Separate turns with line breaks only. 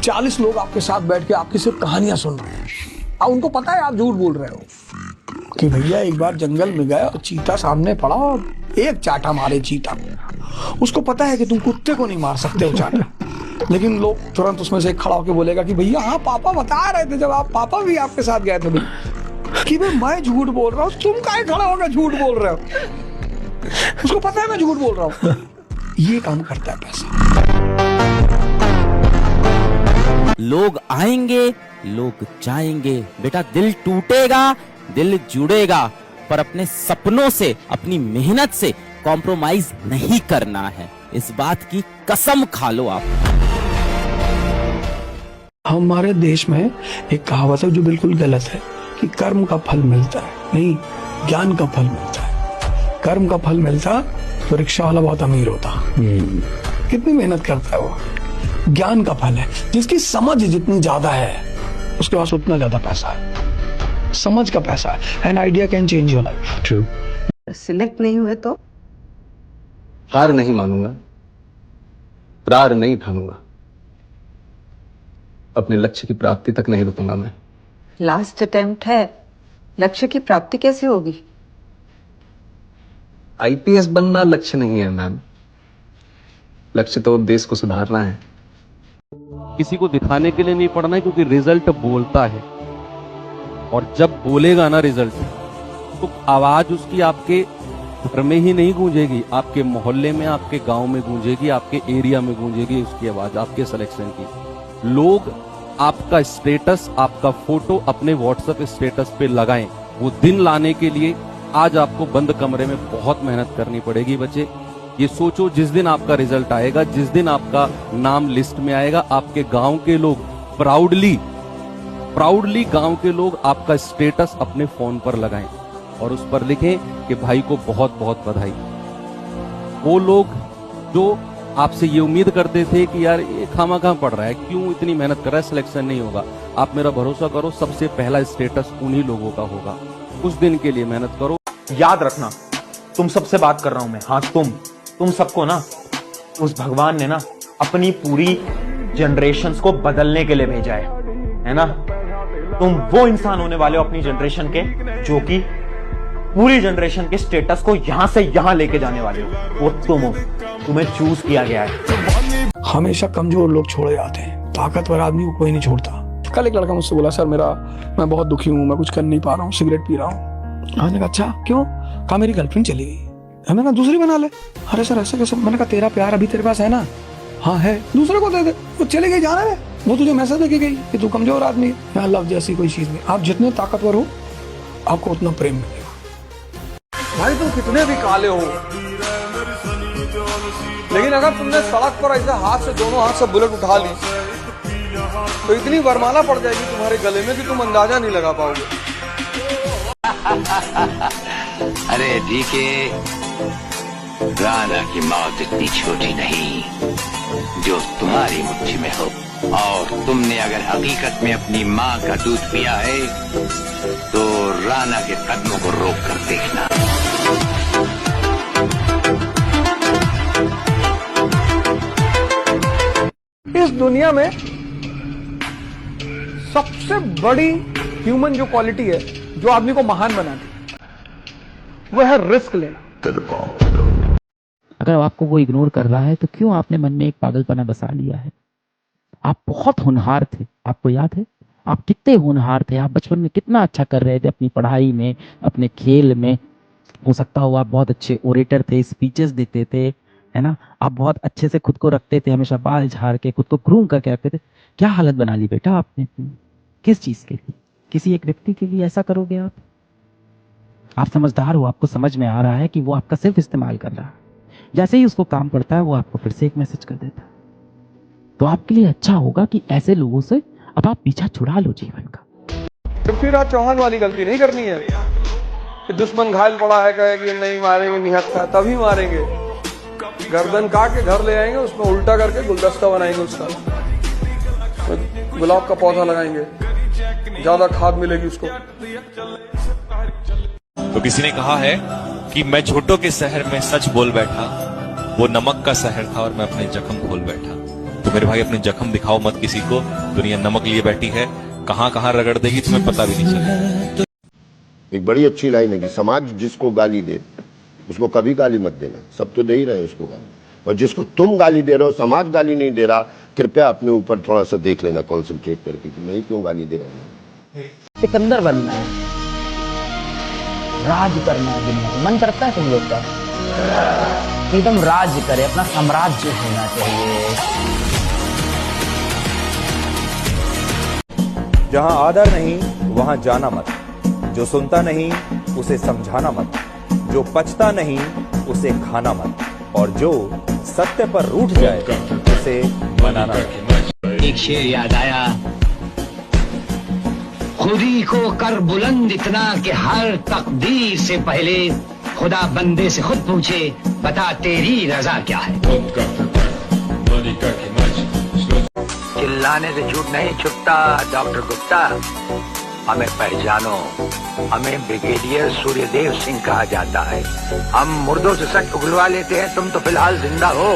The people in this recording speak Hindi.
40 लोग आपके साथ बैठ के आपकी सिर्फ कहानियां सुन रहे हैं, अब उनको पता है आप झूठ बोल रहे हो कि भैया एक बार जंगल में गया और चीता सामने पड़ा और एक चाटा मारे चीता को। उसको पता है कि तुम कुत्ते को नहीं मार सकते हो चाटा, लेकिन लोग तुरंत उसमें से खड़ा होकर बोलेगा कि भैया हाँ पापा बता रहे थे जब आप पापा भी आपके साथ गए थे कि मैं झूठ बोल रहा हूँ, तुम काहे खड़ा होकर झूठ बोल रहे हो। उसको पता है मैं झूठ बोल रहा हूँ। ये काम करता है पैसा।
लोग आएंगे लोग जाएंगे, बेटा दिल टूटेगा दिल जुड़ेगा, पर अपने सपनों से अपनी मेहनत से कॉम्प्रोमाइज नहीं करना है, इस बात की कसम खा लो आप।
हमारे देश में एक कहावत है जो बिल्कुल गलत है कि कर्म का फल मिलता है, नहीं ज्ञान का फल मिलता है। कर्म का फल मिलता तो रिक्शा वाला बहुत अमीर होता, कितनी मेहनत करता है वो। ज्ञान का फल है, जिसकी समझ जितनी ज्यादा है उसके पास उतना ज्यादा पैसा है। समझ का पैसा है। An idea can change your life. True.
Select नहीं हुए तो
हार नहीं मानूंगा, प्रार नहीं ठानूंगा, अपने लक्ष्य की प्राप्ति तक नहीं रुकूंगा मैं।
लास्ट अटेम्प्ट है, लक्ष्य की प्राप्ति कैसे होगी?
आईपीएस बनना लक्ष्य नहीं है मैम, लक्ष्य तो देश को सुधारना है।
किसी को दिखाने के लिए नहीं पढ़ना है, क्योंकि रिजल्ट बोलता है, और जब बोलेगा ना रिजल्ट तो आवाज उसकी आपके घर में ही नहीं गूंजेगी, आपके मोहल्ले में, आपके गांव में गूंजेगी, आपके एरिया में गूंजेगी उसकी आवाज, आपके सिलेक्शन की। लोग आपका स्टेटस, आपका फोटो अपने व्हाट्सएप स्टेटस पे लगाएं, वो दिन लाने के लिए आज आपको बंद कमरे में बहुत मेहनत करनी पड़ेगी बच्चे। ये सोचो, जिस दिन आपका रिजल्ट आएगा, जिस दिन आपका नाम लिस्ट में आएगा, आपके गांव के लोग प्राउडली गांव के लोग आपका स्टेटस अपने फोन पर लगाएं और उस पर लिखें कि भाई को बहुत बहुत बधाई। वो लोग जो आपसे ये उम्मीद करते थे कि यार ये खामा पढ़ रहा है, क्यों इतनी मेहनत कर रहा है, सिलेक्शन नहीं होगा, आप मेरा भरोसा करो, सबसे पहला स्टेटस उन्हीं लोगों का होगा। उस दिन के लिए मेहनत करो।
याद रखना, तुम सबसे बात कर रहा हूं मैं, हाँ तुम सबको ना उस भगवान ने ना अपनी पूरी जनरेशंस को बदलने के लिए भेजा है ना। तुम वो इंसान होने वाले हो अपनी जनरेशन के जो कि पूरी जनरेशन के स्टेटस को यहां से यहां लेके जाने वाले हो। वो तुम हो, तुम्हें चूज किया गया है।
हमेशा कमजोर लोग छोड़े जाते हैं, ताकतवर आदमी को कोई नहीं छोड़ता। कल एक लड़का मुझसे बोला, सर मैं बहुत दुखी हूँ, मैं कुछ कर नहीं पा रहा हूँ, सिगरेट पी रहा हूँ। मैंने कहा अच्छा क्यों? कहा मेरी गर्लफ्रेंड चली गई। मैंने कहा दूसरी बना ले। अरे सर ऐसे कैसे? मैंने कहा तेरा प्यार अभी तेरे पास है ना? हाँ है, दूसरे को दे दे। वो चली गई, जाना है, वो तुझे मैसेज देके गई कि तू कमजोर आदमी है। यहाँ लव जैसी कोई चीज नहीं, आप जितने ताकतवर हो आपको उतना प्रेम मिलेगा। भाई तुम कितने भी काले हो, लेकिन अगर तुमने सड़क पर ऐसे हाथ से, दोनों हाथ से बुलेट उठा ली तो इतनी वरमाला पड़ जाएगी तुम्हारे गले में कि तुम अंदाजा नहीं लगा पाओगे।
अरे डीके, राना की मौत इतनी छोटी नहीं जो तुम्हारी मुट्ठी में हो, और तुमने अगर हकीकत में अपनी माँ का दूध पिया है तो राना के कदमों को रोक कर देखना।
इस दुनिया में सबसे बड़ी ह्यूमन जो क्वालिटी है जो आदमी को महान बनाती है वह है रिस्क लेना।
अगर आपको वो इग्नोर कर रहा है तो क्यों आपने मन में एक पागलपना बसा लिया है? आप बहुत होनहार थे, आपको याद है आप कितने होनहार थे? आप बचपन में कितना अच्छा कर रहे थे अपनी पढ़ाई में, अपने खेल में। हो सकता हो आप बहुत अच्छे ओरेटर थे, स्पीचेस देते थे, है ना। आप बहुत अच्छे से खुद को रखते थे, हमेशा बाल झाड़ के खुद को ग्रूम करके रखते थे। क्या हालत बना ली बेटा आपने? किस चीज के लिए? किसी एक व्यक्ति के लिए ऐसा करोगे आप? आप समझदार हो, आपको समझ में आ रहा है कि वो आपका सिर्फ इस्तेमाल कर रहा है। जैसे ही उसको काम पड़ता है वो आपको फिर से एक मैसेज कर देता है। तो आपके लिए अच्छा होगा कि ऐसे लोगों से अब आप पीछा छुड़ा लो जीवन का।
पृथ्वीराज चौहान वाली गलती नहीं करनी है कि दुश्मन घायल पड़ा है, कहे कि नहीं मारेंगे, निहत्था है तभी मारेंगे। गर्दन काट के घर ले आएंगे, उसमें उल्टा करके गुलदस्ता बनाएंगे, उसका गुलाब का पौधा लगाएंगे, ज्यादा खाद मिलेगी उसको।
तो किसी ने कहा है कि मैं झूठों के शहर में सच बोल बैठा, वो नमक का शहर था और मैं अपने जख्म खोल बैठा। तो मेरे भाई अपने जख्म दिखाओ मत किसी को, दुनिया नमक लिए बैठी है, कहां कहां रगड़ देगी तुम्हें पता भी नहीं चलेगा।
एक बड़ी अच्छी लाइन है कि समाज जिसको गाली दे उसको कभी गाली मत देना, सब तो दे ही रहे उसको गाली, और जिसको तुम गाली दे रहे हो समाज गाली नहीं दे रहा, कृपया अपने ऊपर थोड़ा सा देख लेना, कॉन्सेंट्रेट करके कि मैं क्यों गाली दे रहा हूँ।
सिकंदर बनना है, राज करना है दुनिया में। मन करता है तुम लोग का एकदम राज करे, अपना साम्राज्य होना चाहिए।
जहां आदर नहीं वहां जाना मत, जो सुनता नहीं उसे समझाना मत, जो पचता नहीं उसे खाना मत, और जो सत्य पर रूठ जाए उसे मनाना मत।
एक शेर याद आया, खुदी को कर बुलंद इतना कि हर तकदीर से पहले खुदा बंदे से खुद पूछे, बता तेरी रजा क्या है। चिल्लाने से झूठ नहीं छुपता डॉक्टर गुप्ता, हमें पहचानो, हमें ब्रिगेडियर सूर्यदेव सिंह कहा जाता है। हम मुर्दों से सच उगलवा लेते हैं, तुम तो फिलहाल जिंदा हो।